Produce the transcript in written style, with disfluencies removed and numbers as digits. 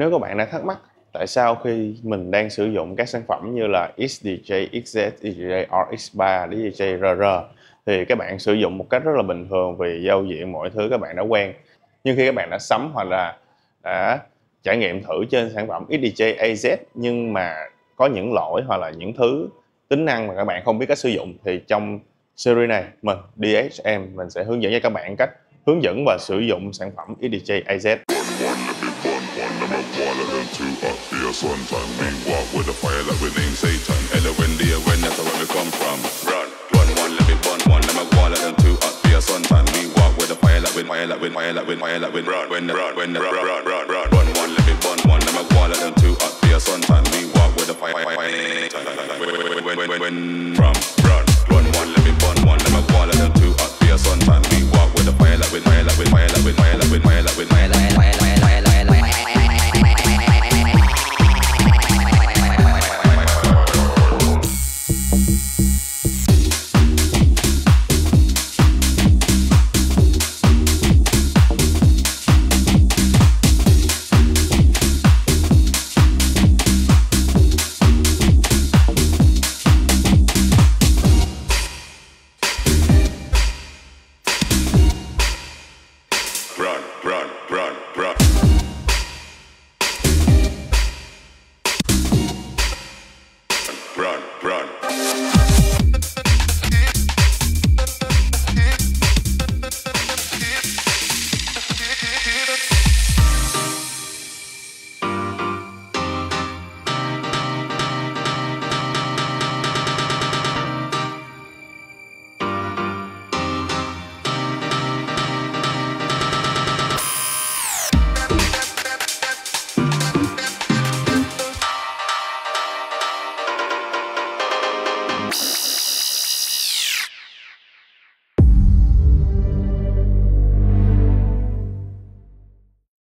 Nếu các bạn đang thắc mắc tại sao khi mình đang sử dụng các sản phẩm như là XDJ-AZ, XDJ-RX3, XDJ-RR thì các bạn sử dụng một cách rất là bình thường vì giao diện mọi thứ các bạn đã quen. Nhưng khi các bạn đã sắm hoặc là đã trải nghiệm thử trên sản phẩm XDJ-AZ nhưng mà có những lỗi hoặc là những thứ tính năng mà các bạn không biết cách sử dụng thì trong series này mình sẽ hướng dẫn cho các bạn cách hướng dẫn và sử dụng sản phẩm XDJ-AZ.